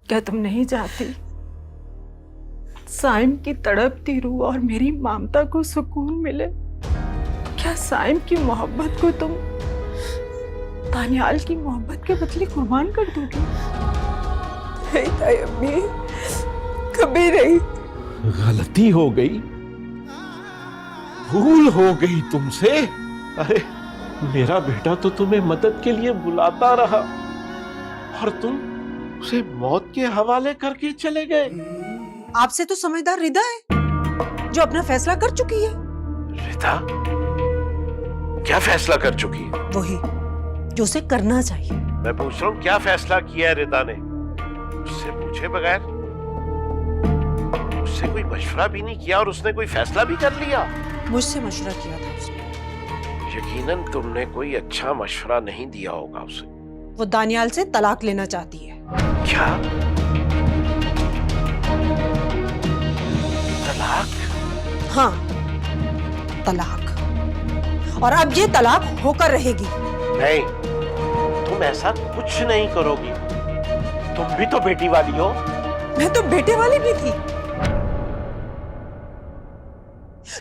क्या तुम नहीं चाहती साइम की तड़पती रूह और मेरी ममता को सुकून मिले? क्या साइम की मोहब्बत को तुम तानियाल की मोहब्बत के बदले कुर्बान कर दोगी? नहीं ताई अम्मी, कभी नहीं। गलती हो गई, भूल हो गई तुमसे। अरे मेरा बेटा तो तुम्हें मदद के लिए बुलाता रहा और तुम उसे मौत के हवाले करके चले गए। आपसे तो समझदार रिदा है जो अपना फैसला कर चुकी है। रिदा क्या फैसला कर चुकी है? वही जो उसे करना चाहिए। मैं पूछ रहा हूँ क्या फैसला किया है रिदा ने? उससे पूछे बगैर, उससे कोई मशवरा भी नहीं किया और उसने कोई फैसला भी कर लिया? मुझसे मशवरा किया था उसने। यकीनन तुमने कोई अच्छा मशवरा नहीं दिया होगा उसे। वो दानियाल से तलाक लेना चाहती है। क्या? तलाक? हाँ, तलाक। और अब ये तलाक होकर रहेगी। नहीं, तुम ऐसा कुछ नहीं करोगी। तुम भी तो बेटी वाली हो। मैं तो बेटे वाली भी थी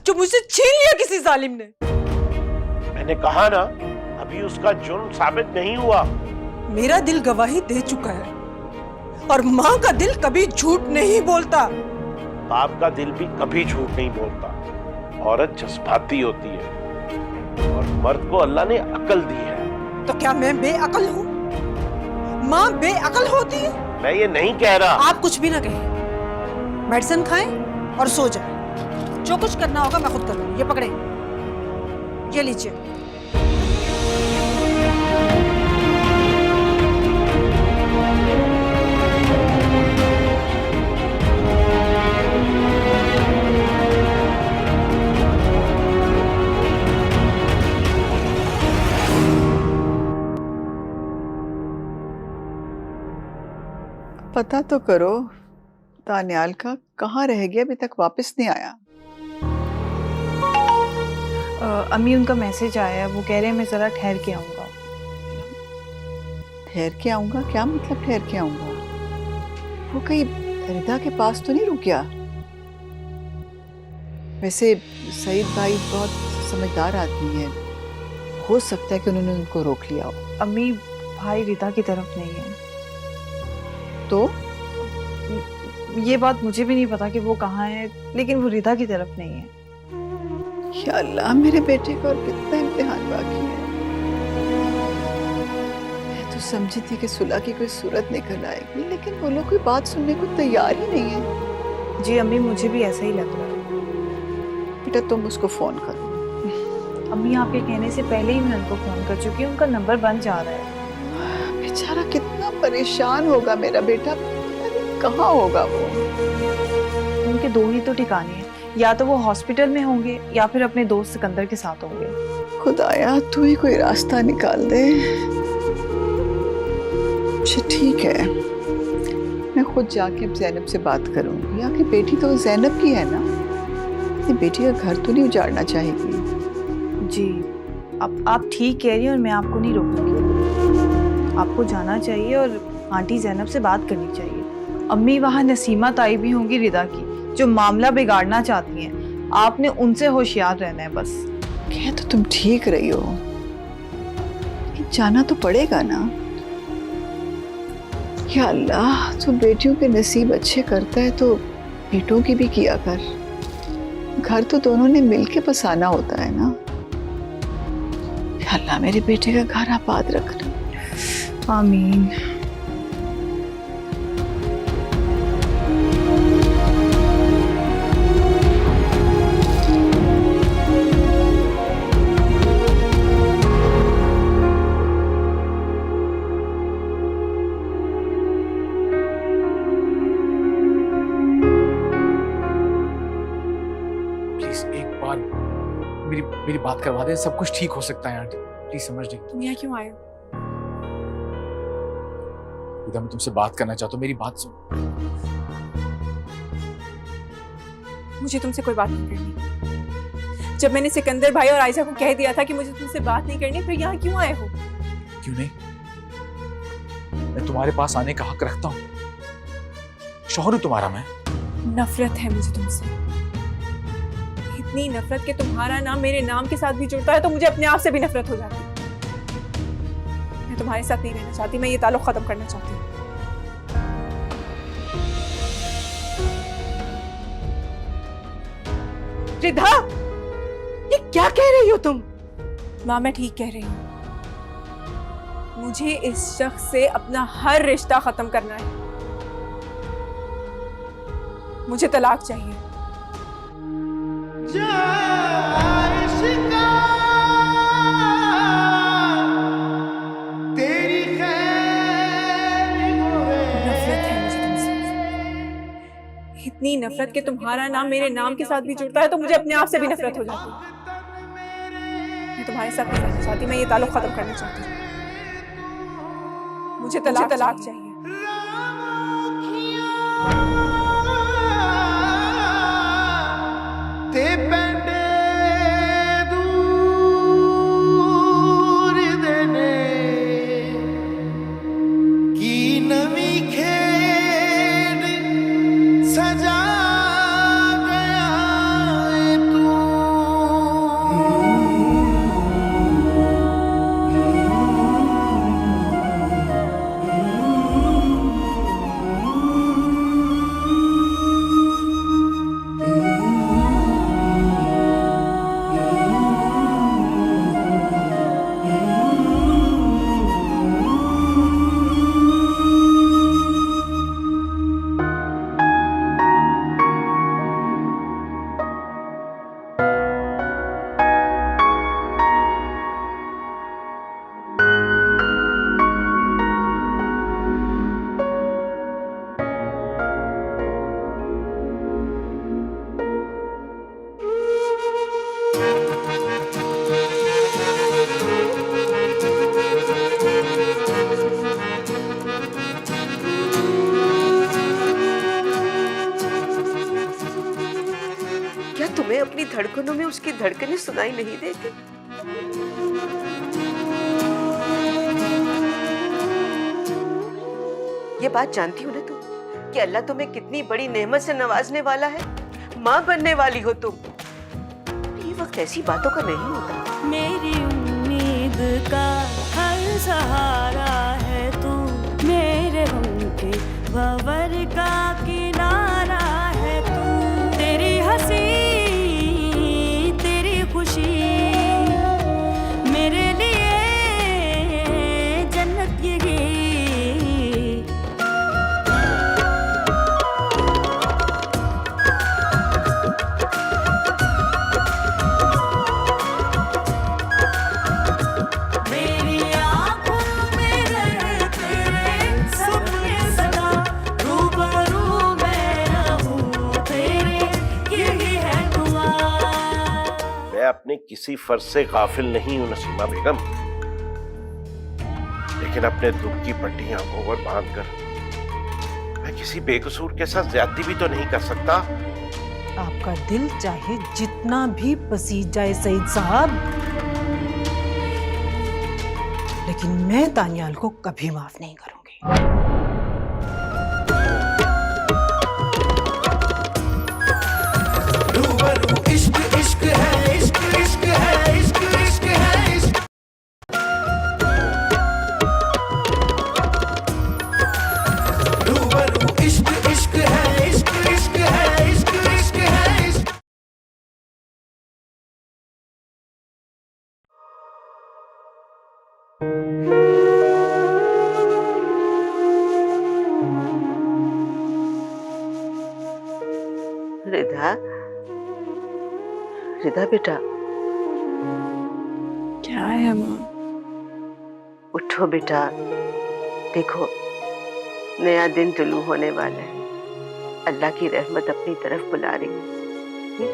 जो मुझसे छीन लिया किसी जालिम ने। मैंने कहा ना, अभी उसका जुर्म साबित नहीं हुआ। मेरा दिल गवाही दे चुका है और माँ का दिल कभी झूठ नहीं बोलता। बाप का दिल भी कभी झूठ नहीं बोलता। औरत जज्बाती होती है और मर्द को अल्लाह ने अकल दी है। तो क्या मैं बेअकल हूँ? माँ बेअकल होती है? मैं ये नहीं कह रहा। आप कुछ भी ना कहें, मेडिसिन खाएं और सो जाएं। जो कुछ करना होगा मैं खुद करूंगी। ये पकड़े, ये लीजिए। पता तो करो तानियाल का कहाँ रह गया, अभी तक वापस नहीं आया। अम्मी उनका मैसेज आया है, वो कह रहे हैं मैं जरा ठहर के आऊंगा। ठहर के आऊंगा? क्या मतलब ठहर के आऊंगा? वो कहीं रिदा के पास तो नहीं रुक गया? वैसे सईद भाई बहुत समझदार आदमी है, हो सकता है कि उन्होंने उनको रोक लिया हो। अम्मी भाई रिदा की तरफ नहीं है। तो ये बात मुझे भी नहीं पता कि वो कहाँ है, लेकिन वो रिदा की तरफ नहीं है। या अल्लाह, मेरे बेटे का और कितना इम्तिहान बाकी है। मैं तो समझी थी कि सुलह की कोई सूरत निकल आएगी, लेकिन वो लोग कोई बात सुनने को तैयार ही नहीं है। जी अम्मी, मुझे भी ऐसा ही लग रहा है। बेटा तुम उसको फोन करो। अम्मी आपके कहने से पहले ही मैं उनको फोन कर चुकी हूँ, उनका नंबर बंद जा रहा है। बेचारा कितना परेशान होगा मेरा बेटा, पता नहीं कहाँ होगा वो। उनके दो ही तो ठिकाने हैं, या तो वो हॉस्पिटल में होंगे या फिर अपने दोस्त सिकंदर के साथ होंगे। खुदाया तू ही कोई रास्ता निकाल दे। अच्छा ठीक है, मैं खुद जाके अब जैनब से बात करूंगी। आखिर बेटी तो जैनब की है ना, अपनी बेटी का घर तो नहीं उजाड़ना चाहेगी। जी आप ठीक कह रही हैं और मैं आपको नहीं रोकूंगी। आपको जाना चाहिए और आंटी जैनब से बात करनी चाहिए। अम्मी वहाँ नसीमा ताई भी होंगी रिदा की, जो मामला बिगाड़ना चाहती हैं। आपने उनसे होशियार रहना है बस। कह तो तुम ठीक रही हो, जाना तो पड़ेगा ना। या अल्लाह, तो बेटियों के नसीब अच्छे करता है तो बेटों की भी किया कर। घर तो दोनों ने मिलके बसाना होता है ना। या अल्लाह, मेरे बेटे का घर आबाद रखना। आमीन। मेरी बात करवा दे, सब कुछ ठीक हो सकता है आंटी, प्लीज समझ लीजिए। तुम यहाँ क्यों आए हो? मैं तुमसे बात करना चाहता हूँ, मेरी बात सुन। मुझे तुमसे कोई बात नहीं करनी। जब मैंने सिकंदर भाई और आयशा को कह दिया था कि मुझे तुमसे बात नहीं करनी, फिर यहाँ क्यों आए हो? क्यों नहीं, मैं तुम्हारे पास आने का हक रखता हूँ। शौहर हूं तुम्हारा मैं। नफरत है मुझे तुमसे, इतनी नफरत कि तुम्हारा नाम मेरे नाम के साथ भी जुड़ता है तो मुझे अपने आप से भी नफरत हो जाती है। मैं तुम्हारे साथ नहीं रहना चाहती, मैं ये ताल्लुक खत्म करना चाहती हूँ। रिधा, ये क्या कह रही हो तुम? माँ मैं ठीक कह रही हूँ, मुझे इस शख्स से अपना हर रिश्ता खत्म करना है। मुझे तलाक चाहिए। नफरत है मुझे तुमसे, इतनी नफरत कि तुम्हारा नाम मेरे नाम के साथ भी जुड़ता है तो मुझे अपने आप से भी नफरत हो जाती है। मैं तुम्हारे साथ नहीं रहना चाहती, मैं ये ताल्लुक खत्म करना चाहती हूँ। मुझे तलाक चाहिए। क्या तुम्हें अपनी धड़कनों में उसकी धड़कनें सुनाई नहीं देती? ये बात जानती हो ना तुम कि अल्लाह तुम्हें कितनी बड़ी नेमत से नवाजने वाला है। माँ बनने वाली हो तुम। ये वक्त ऐसी बातों का नहीं होता। मेरी उम्मीद का हर सहारा है तू, मेरे गम के भंवर का किनारा है तू। तेरी हंसी तेरी खुशी मेरे लिए जन्नत यही। मेरी आँखों में रहते सपने सदा, रूबरू मैं रहूं तेरे, यही है दुआ। मैं अपने किसी फर्ज से गाफिल नहीं हूं नसीमा बेगम, लेकिन अपने दुख की पट्टियां आंखों पर बांधकर मैं किसी बेकसूर के साथ ज्यादती भी तो नहीं कर सकता। आपका दिल चाहे जितना भी पसीज जाए सईद साहब, लेकिन मैं तानियाल को कभी माफ नहीं करूंगी। रिधा, रिधा बेटा, क्या है माँ? उठो बेटा। देखो नया दिन तुलू होने वाला है, अल्लाह की रहमत अपनी तरफ बुला रही है।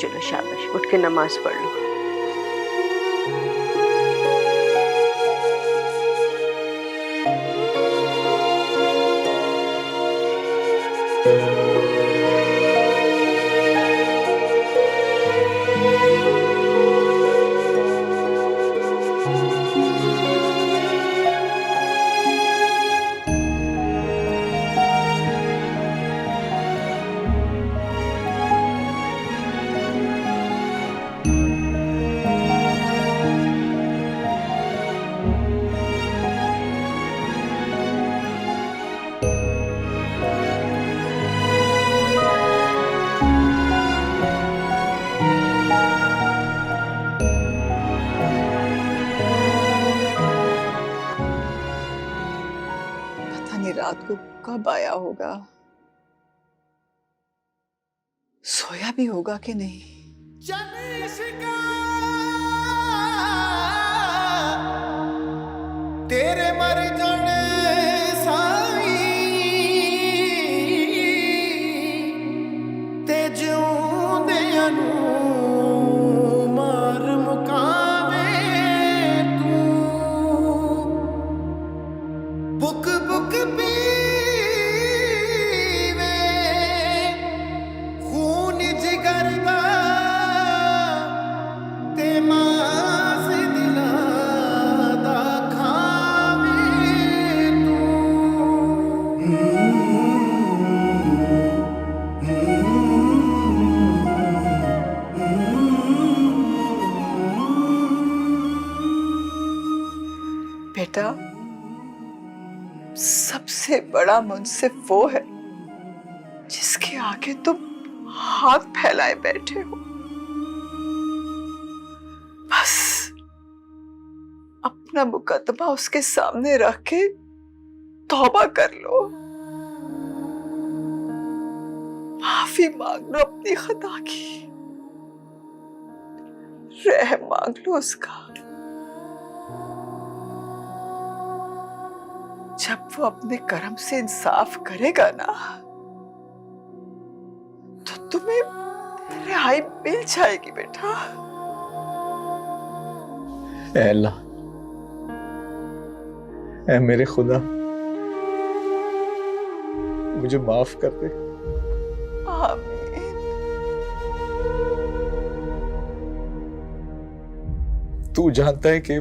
चलो शाबाश, उठ के नमाज पढ़ लो। रात को कब आया होगा, सोया भी होगा कि नहीं। तेरे मर जाने साई ते जिउंदियां नूं मार मुकावे तू बुक बुक पीवे खून जिगर दा ते मास दिलां दा खावे तू। बेटा, सबसे बड़ा मुंसिफ वो है जिसके आगे तुम हाथ फैलाए बैठे हो। बस अपना मुकदमा उसके सामने रख के तौबा कर लो, माफी मांग लो अपनी खता की, रहम मांग लो उसका। जब वो अपने कर्म से इंसाफ करेगा ना तो तुम्हें रिहाई मिल जाएगी बेटा। ऐ अल्लाह, ऐ मेरे खुदा, मुझे माफ कर दे। आमीन। तू जानता है कि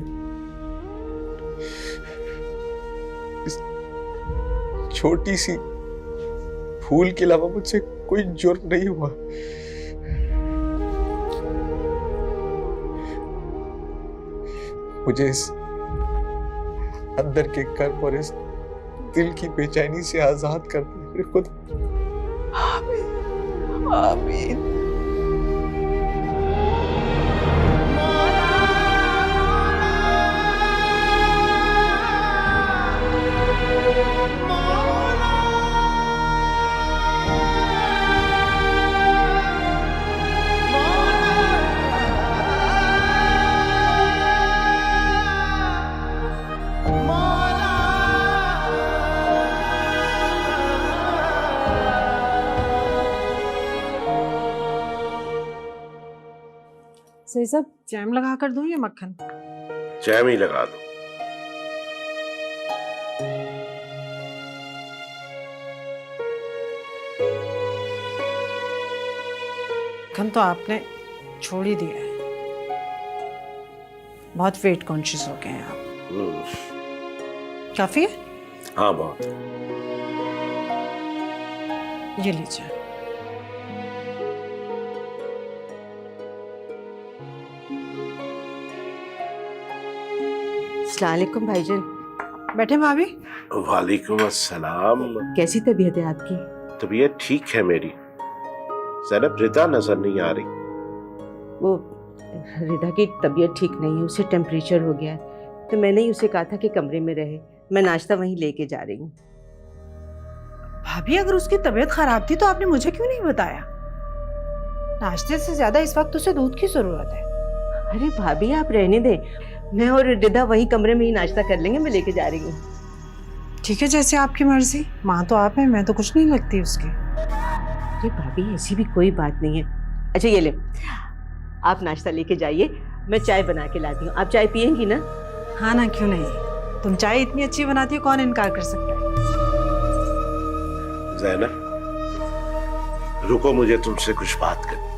इस छोटी सी भूल के अलावा मुझसे कोई जुर्म नहीं हुआ। मुझे इस अंदर के कर्म और इस दिल की बेचैनी से आजाद कर दे मेरे खुदा। आमीन आमीन। सही सब जैम लगा कर दूं या मक्खन? जैम ही लगा दो। मक्खन तो आपने छोड़ ही दिया है, बहुत वेट कॉन्शियस हो गए हैं आप। काफी है? हाँ बहुत। ये लीजिए। अस्सलामुअलैकुम भाईजान। बैठे भाभी। वालेकुम अस्सलाम। कैसी तबीयत है आपकी? तबीयत ठीक है मेरी। ज़ैनब, रिदा नजर नहीं आ रही। वो रिदा की तबीयत ठीक नहीं है, उसे टेम्परेचर हो गया है, तो मैंने ही उसे कहा था कि कमरे में रहे। मैं नाश्ता वहीं लेके जा रही हूँ। भाभी, अगर उसकी तबीयत खराब थी तो आपने मुझे क्यों नहीं बताया? नाश्ते से ज्यादा इस वक्त उसे दूध की जरूरत है। अरे भाभी, आप रहने दें, मैं और रिदा वहीं कमरे में ही नाश्ता कर लेंगे। मैं लेके जा रही हूँ। ठीक है, जैसे आपकी मर्जी। माँ तो आप है, मैं तो कुछ नहीं लगती उसकी। अरे भाभी, ऐसी भी कोई बात नहीं है। अच्छा ये ले, आप नाश्ता लेके जाइए, मैं चाय बना के लाती हूँ। आप चाय पियेंगी ना? हाँ ना, क्यों नहीं। तुम चाय इतनी अच्छी बनाती हो, कौन इनकार कर सकता है। ज़ैनब, रुको, मुझे तुमसे कुछ बात करनी।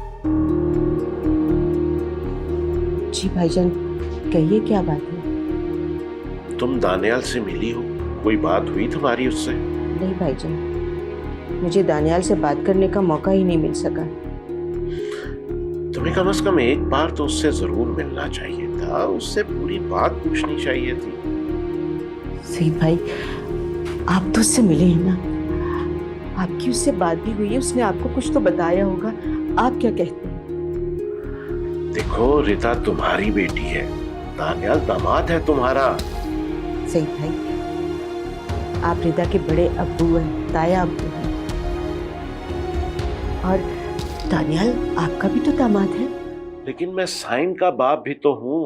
जी भाईजान, कहिए क्या बात है? तुम दानियाल से मिली हो? कोई बात हुई तुम्हारी उससे? नहीं भाईजान, मुझे दानियाल से बात करने का मौका ही नहीं मिल सका। तुम्हें कम से कम एक बार तो उससे जरूर मिलना चाहिए था, उससे पूरी बात पूछनी चाहिए थी। सईद भाई, आप तो उससे मिले हैं ना, आपकी उससे बात भी हुई है, उसने आपको कुछ तो बताया होगा। आप क्या कहते हैं? देखो, रिता तुम्हारी बेटी है, दानियाल दामाद है तुम्हारा। सईद भाई, आप रिदा के बड़े अब्बू हैं, ताया अब्बू हैं। और दानियाल आपका भी तो दामाद है। लेकिन मैं साइन का बाप भी तो हूं।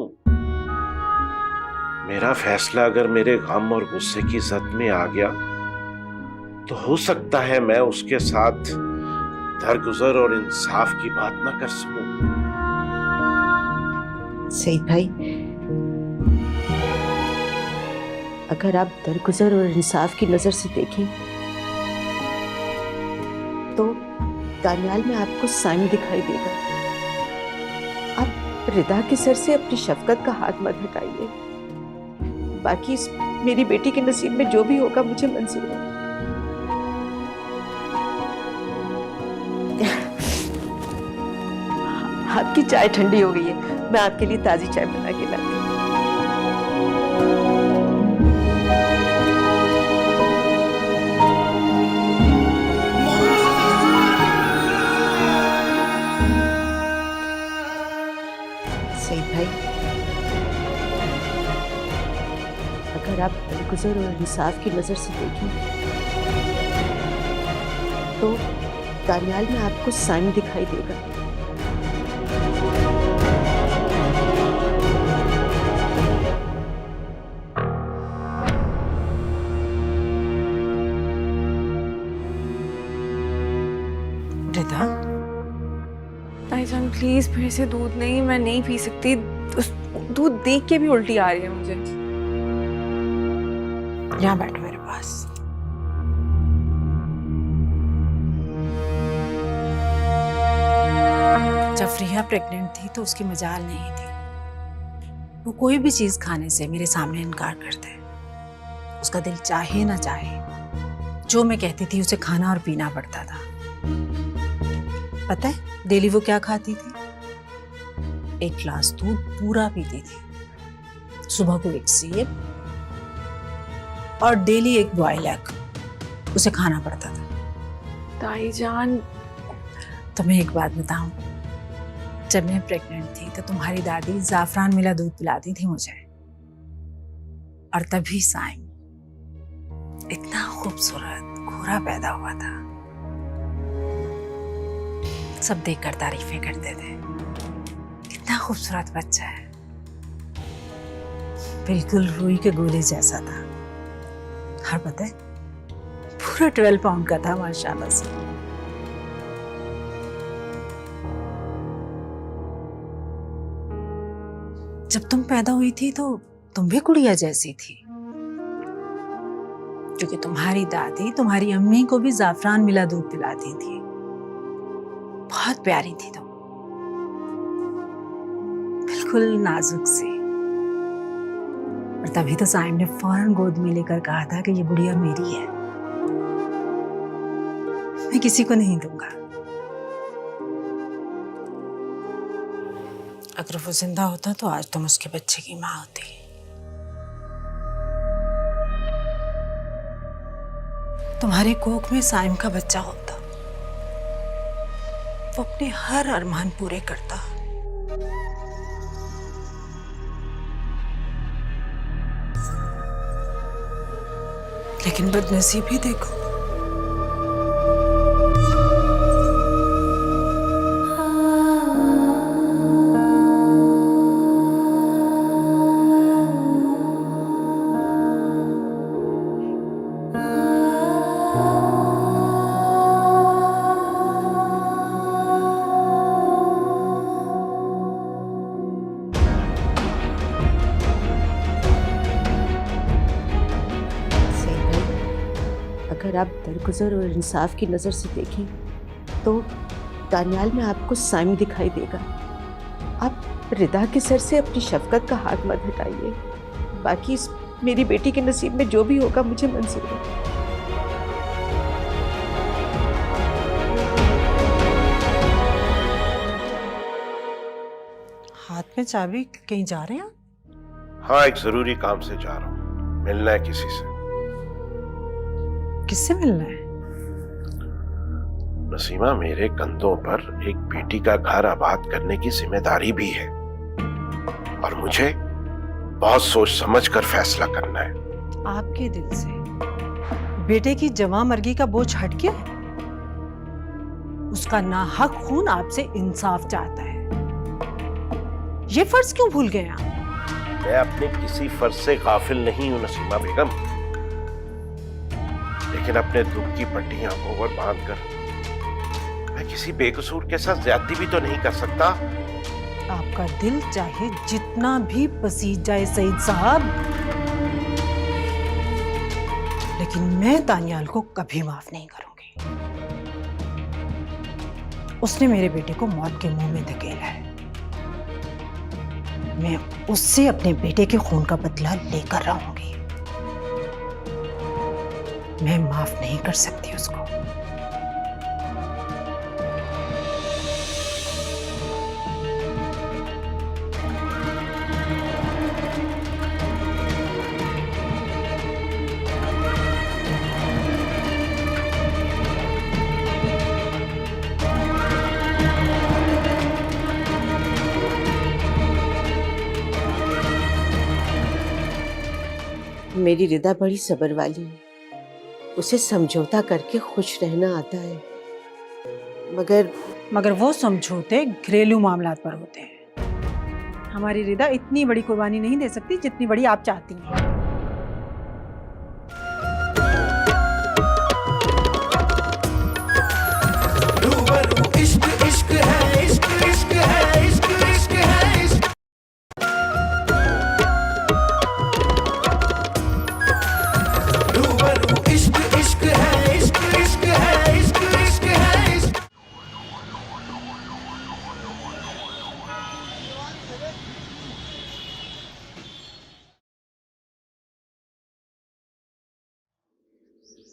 मेरा फैसला अगर मेरे गम और गुस्से की जद में आ गया तो हो सकता है मैं उसके साथ दरगुजर और इंसाफ की बात ना कर सकूं। सईद भाई, अगर आप दरगुजर और इंसाफ की नजर से देखें तो दानियाल में आपको साइम दिखाई देगा। आप रिदा के सर से अपनी शफकत का हाथ मत हटाइए। बाकी मेरी बेटी के नसीब में जो भी होगा मुझे मंजूर है। आपकी चाय ठंडी हो गई है, मैं आपके लिए ताजी चाय बना के लाती हूँ। सईद भाई, अगर आप दरगुजर और इंसाफ की नजर से देखें तो दानियाल में आपको साइम दिखाई देगा। रिदा, ताईजान प्लीज मेरे से दूध नहीं, मैं नहीं पी सकती। उस दूध देख के भी उल्टी आ रही है मुझे। यहाँ बैठो मेरे पास। जब रिया प्रेग्नेंट थी तो उसकी मजाल नहीं थी। वो कोई भी चीज खाने से मेरे सामने इनकार करता है। उसका दिल चाहे ना चाहे, जो मैं कहती थी उसे खाना और पीना पड़ता था। पता है डेली वो क्या खाती थी? 1 गिलास दूध पूरा पीती थी। सुबह को 1 सेब और डेली 1 बॉयल एग उसे खाना पड़ता था। ताईजान, तुम्हें एक बात बताऊं, जब मैं प्रेग्नेंट थी तो तुम्हारी दादी जाफरान मिला दूध पिलाती थी मुझे। और तभी साइम इतना खूबसूरत घोड़ा पैदा हुआ था। सब देखकर तारीफें करते थे, इतना खूबसूरत बच्चा है, बिल्कुल रुई के गोले जैसा था। और पता है पूरा 12 पाउंड का था माशाल्लाह से। जब तुम पैदा हुई थी तो तुम भी गुड़िया जैसी थी, क्योंकि तुम्हारी दादी तुम्हारी अम्मी को भी जाफरान मिला दूध पिलाती थी। बहुत प्यारी थी तुम, बिल्कुल नाजुक सी। और तभी तो साइम ने फौरन गोद में लेकर कहा था कि ये गुड़िया मेरी है, मैं किसी को नहीं दूंगा। अगर वो जिंदा होता तो आज तुम उसके बच्चे की माँ होती। तुम्हारी कोख में साइम का बच्चा होता, वो अपने हर अरमान पूरे करता। लेकिन बदनसीबी देखो, अगर आप दरगुजर और इंसाफ की नजर से देखें तो दानियाल में आपको साइम दिखाई देगा। आप रिदा के सर से अपनी शफकत का हाथ मत हटाइए। बाकी मेरी बेटी के नसीब में जो भी होगा मुझे मंजूर है। हाथ में चाबी, कहीं जा रहे हैं? हाँ, एक जरूरी काम से जा रहा हूँ, मिलना है किसी से। किससे मिलना है? नसीमा, मेरे कंधों पर एक बेटी का घर आबाद करने की जिम्मेदारी भी है और मुझे बहुत सोच समझ कर फैसला करना है। आपके दिल से बेटे की जवां मर्गी का बोझ हट गया है? उसका नाहक खून आपसे इंसाफ चाहता है। ये फर्ज क्यों भूल गए आप? मैं अपने किसी फर्ज से गाफिल नहीं हूं नसीमा बेगम, लेकिन अपने दुख की पट्टी आंखों पर बांधकर मैं किसी बेकसूर के साथ ज्यादती भी तो नहीं कर सकता। आपका दिल चाहे जितना भी पसीज जाए सईद साहब, लेकिन मैं तानियाल को कभी माफ नहीं करूंगी। उसने मेरे बेटे को मौत के मुंह में धकेला है। मैं उससे अपने बेटे के खून का बदला लेकर रहूंगी। मैं माफ नहीं कर सकती उसको। मेरी रिदा बड़ी सब्र वाली है, उसे समझौता करके खुश रहना आता है, मगर वो समझौते घरेलू मामलात पर होते हैं। हमारी रिदा इतनी बड़ी कुर्बानी नहीं दे सकती जितनी बड़ी आप चाहती हैं। रूबरू इश्क इश्क है, इश्क इश्क है, इश्क इश्क है, इश्क। रूबरू इश्क इश्क है, इश्क इश्क है, इश्क इश्क है, इश्क।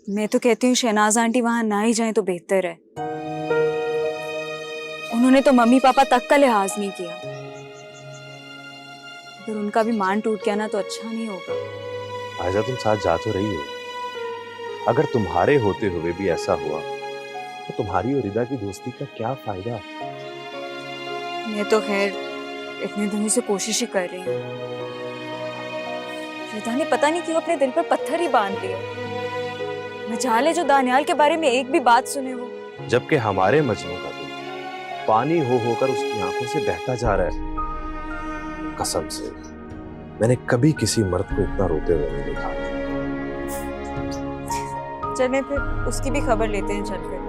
मैं तो कहती हूँ शहनाज आंटी वहां ना ही जाएं तो बेहतर है। उन्होंने तो मम्मी पापा तक का लिहाज नहीं किया। अगर उनका भी मान टूट गया ना तो अच्छा नहीं होगा। आयजा, तुम साथ जा तो रही हो। अगर तुम्हारे होते हुए भी ऐसा हुआ तो तुम्हारी और रिदा की दोस्ती का क्या फायदा? मैं तो खैर इतने दिनों से कोशिश ही कर रही हूँ। रिदा ने पता नहीं क्यों अपने दिल पर पत्थर ही बांध दिया। मजाल है जो दानियाल के बारे में एक भी बात सुने वो। जबकि हमारे मजनू का दिल पानी हो होकर उसकी आंखों से बहता जा रहा है। कसम से मैंने कभी किसी मर्द को इतना रोते हुए नहीं देखा। चलें फिर उसकी भी खबर लेते हैं चलकर।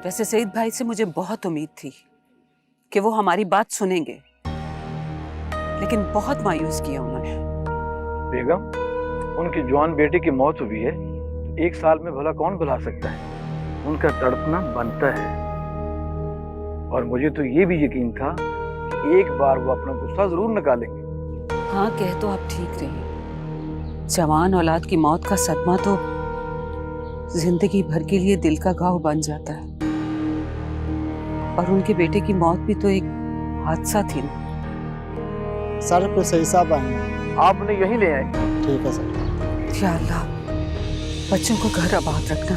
वैसे सईद भाई से मुझे बहुत उम्मीद थी कि वो हमारी बात सुनेंगे, लेकिन बहुत मायूस किया उन्होंने। बेगम, उनकी जवान बेटी की मौत हुई है तो एक साल में भला कौन भुला सकता है? उनका तड़पना बनता है। और मुझे तो ये भी यकीन था कि एक बार वो अपना गुस्सा जरूर निकालेंगे। हाँ, कह तो आप ठीक रही। जवान औलाद की मौत का सदमा तो जिंदगी भर के लिए दिल का घाव बन जाता है, और उनके बेटे की मौत भी तो एक हादसा थी ना। सर पे सही साहब आएंगे। आप उन्हें यहीं ले आए। ठीक है सर। या अल्लाह, बच्चों को घर आबाद रखना,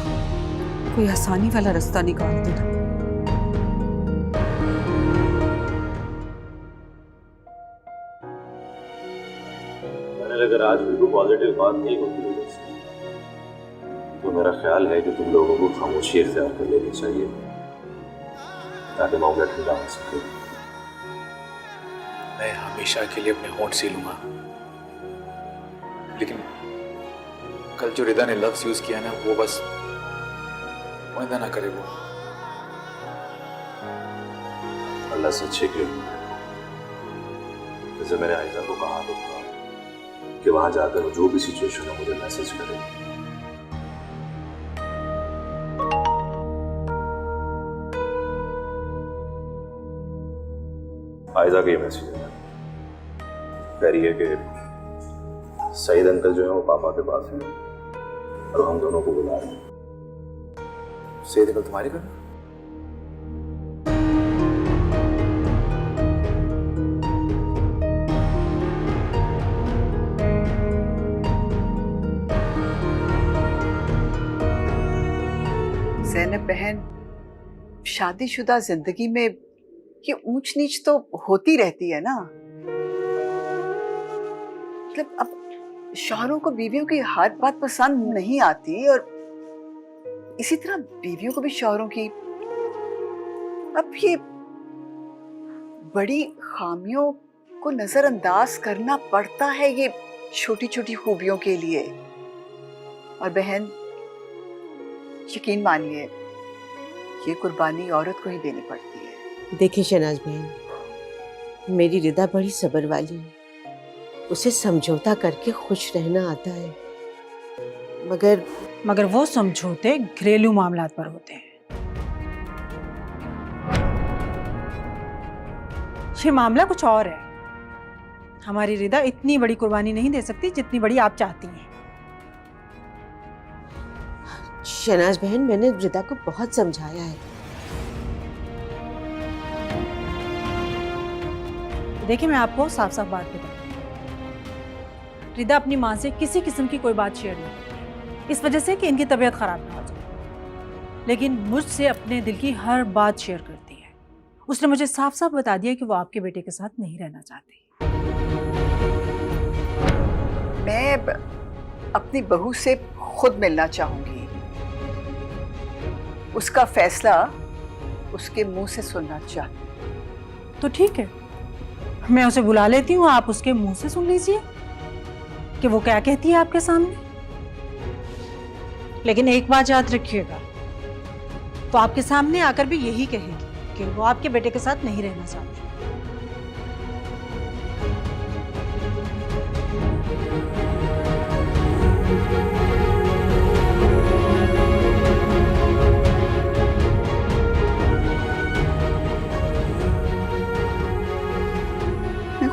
कोई आसानी वाला रास्ता निकाल देना। अगर आज भी कोई पॉजिटिव बात नहीं होती है तो मेरा ख्याल है कि तुम लोगों को खामोशी इख्तियार कर लेनी चाहिए ताकि मामला ठंडा हो सके। मैं हमेशा के लिए अपने होंठ सीलूंगा, लेकिन कल जो रिदा ने लफ्ज यूज किया ना, वो बस वादा ना करे वो। अल्लाह से अच्छे क्यों? जैसे मैंने आयजा को कहा तो था कि वहां जाकर जो भी सिचुएशन हो मुझे मैसेज करे। आयजा का ये मैसेज है, कह रही है कि सईद अंकल जो है वो पापा के पास हैं और हम दोनों को बुला रहे हैं। सईद अंकल तुम्हारे घर में? ज़ैनब बहन, शादीशुदा जिंदगी में ये ऊंच नीच तो होती रहती है ना। मतलब अब शौहरों को बीवियों की हर बात पसंद नहीं आती और इसी तरह बीवियों को भी शौहरों की। अब ये बड़ी खामियों को नजरअंदाज करना पड़ता है ये छोटी छोटी खूबियों के लिए। और बहन, यकीन मानिए ये कुर्बानी औरत को ही देनी पड़ती है। देखिए शहनाज बहन, मेरी रिदा बड़ी सब्र वाली है, उसे समझौता करके खुश रहना आता है। मगर वो समझौते घरेलू मामलात पर होते हैं। ये मामला कुछ और है। हमारी रिदा इतनी बड़ी कुर्बानी नहीं दे सकती जितनी बड़ी आप चाहती हैं। शहनाज बहन, मैंने रिदा को बहुत समझाया है। देखिए, मैं आपको साफ साफ बात बताऊं, रिदा अपनी माँ से किसी किस्म की कोई बात शेयर नहीं करती, इस वजह से कि इनकी तबीयत खराब ना हो जाए। लेकिन मुझसे अपने दिल की हर बात शेयर करती है। उसने मुझे साफ साफ बता दिया कि वो आपके बेटे के साथ नहीं रहना चाहती। मैं अपनी बहू से खुद मिलना चाहूंगी, उसका फैसला उसके मुंह से सुनना चाहती हूँ। तो ठीक है, मैं उसे बुला लेती हूँ, आप उसके मुंह से सुन लीजिए कि वो क्या कहती है आपके सामने। लेकिन एक बात याद रखिएगा, तो आपके सामने आकर भी यही कहेगी कि वो आपके बेटे के साथ नहीं रहना चाहती।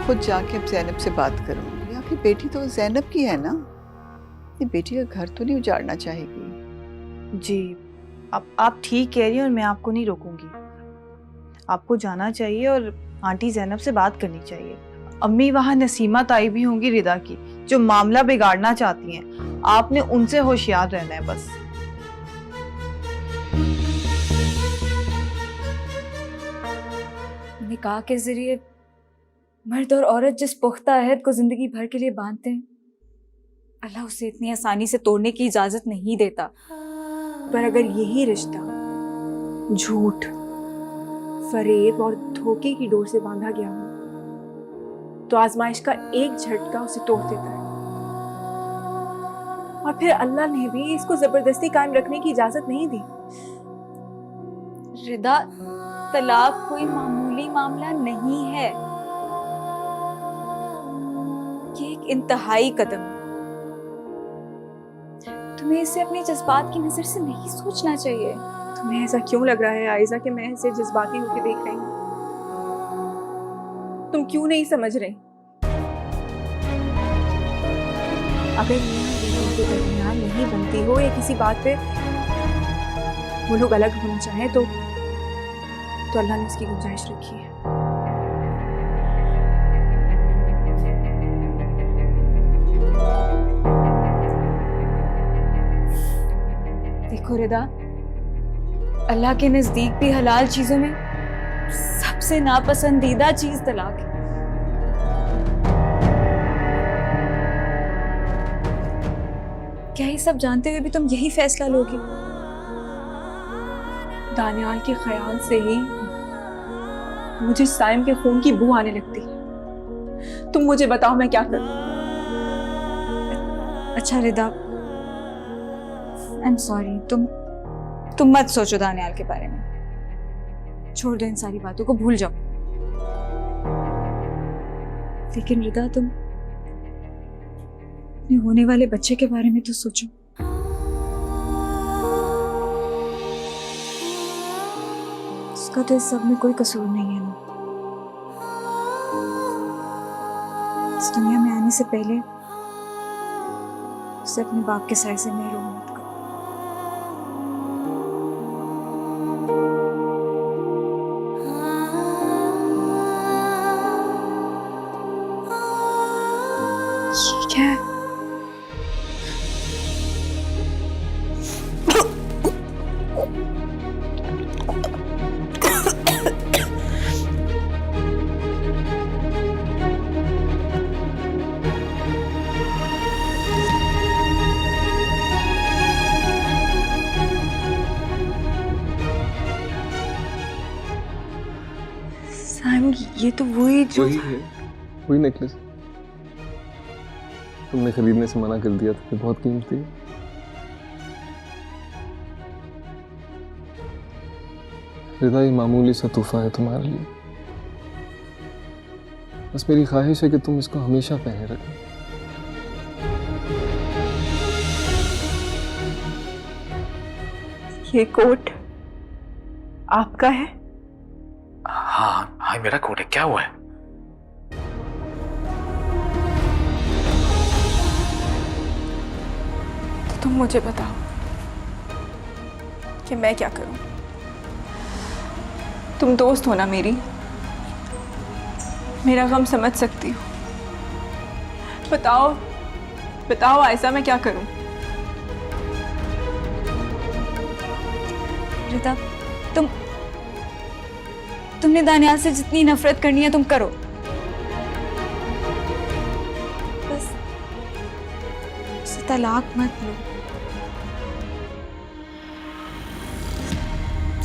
खुद जाके अब ज़ैनब से बात करूंगी। आखिर बेटी तो ज़ैनब की है ना, ये बेटी का घर तो नहीं उजाड़ना चाहेगी। जी, आप ठीक कह रही हैं और मैं आपको नहीं रोकूंगी। आपको जाना चाहिए और आंटी ज़ैनब से बात करनी चाहिए। अम्मी वहाँ नसीमा ताई भी होंगी रिदा की, जो मामला बिगाड़ना चाहती हैं। आपने उनसे होशियार रहना है बस। निकाह के जरिए मर्द और औरत जिस पुख्ता अहद को जिंदगी भर के लिए बांधते हैं, अल्लाह उसे इतनी आसानी से तोड़ने की इजाजत नहीं देता। पर अगर यही रिश्ता झूठ, फरेब और धोखे की डोर से बांधा गया हो, तो आजमाइश का एक झटका उसे तोड़ देता है। और फिर अल्लाह ने भी इसको जबरदस्ती कायम रखने की इजाजत नहीं दी। रिदा, तलाक कोई मामूली मामला नहीं है, ये एक इंतहाई कदम है। तुम्हें इसे अपने जज्बात की नजर से नहीं सोचना चाहिए। तुम्हें ऐसा क्यों लग रहा है आयजा कि मैं इसे जज्बाती होकर देख रही हूँ? तुम क्यों नहीं समझ रहे? अगर मियां बीवी के दरमियान नहीं बनती हो या किसी बात पे वो लोग अलग होना चाहें तो अल्लाह ने उसकी गुंजाइश रखी है। देखो रिदा, अल्लाह के नजदीक भी हलाल चीजों में सबसे नापसंदीदा चीज तलाक है। क्या ये सब जानते हुए भी तुम यही फैसला लोगे? दानियाल के ख्याल से ही मुझे साइम के खून की बू आने लगती है। तुम मुझे बताओ मैं क्या करूं? अच्छा रिदा, आई एम सॉरी, तुम मत सोचो दानियाल के बारे में। छोड़ दो इन सारी बातों को, भूल जाओ। लेकिन रिदा, तुम अपने होने वाले बच्चे के बारे में तो सोचो। उसका तो इस सब में कोई कसूर नहीं है ना। इस दुनिया में आने से पहले मुझसे अपने बाप के साय से महरूम मत करो। ठीक है। साइम, ये तो वही जो वही है, वही नेकलेस तुमने खरीदने से मना कर दिया था कि बहुत कीमती है। रिदा, ये मामूली सा तोहफा है तुम्हारे लिए। बस मेरी ख्वाहिश है कि तुम इसको हमेशा पहने रखो। ये कोट आपका है? हाँ हाँ, मेरा कोट है। क्या हुआ है? तो तुम मुझे बताओ कि मैं क्या करूं? तुम दोस्त हो ना मेरी, मेरा गम समझ सकती हो। बताओ बताओ आयशा, मैं क्या करूं? रिदा, तुमने दानियाल से जितनी नफरत करनी है तुम करो, बस उसे तलाक मत लो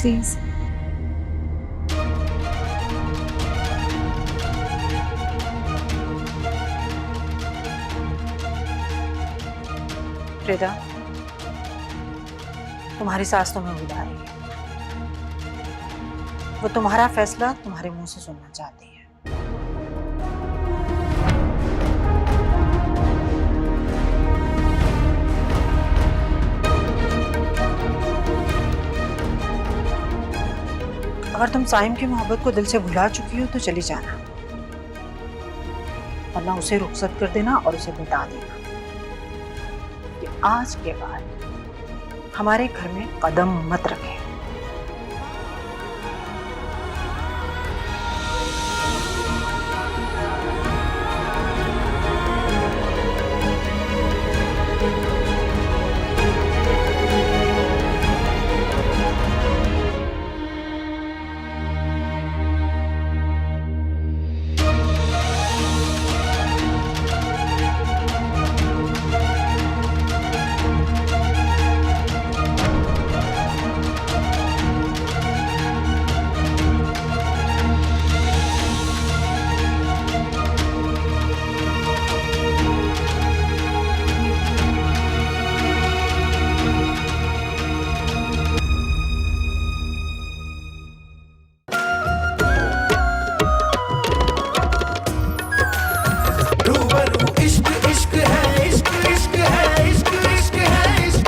प्लीज। रिदा, तुम्हारी सास तुम्हें बुला रही है। वो तुम्हारा फैसला तुम्हारे मुंह से सुनना चाहती है। अगर तुम साइम की मोहब्बत को दिल से भुला चुकी हो तो चली जाना, वरना उसे रुखसत कर देना और उसे मिटा देना कि आज के बाद हमारे घर में कदम मत रखे।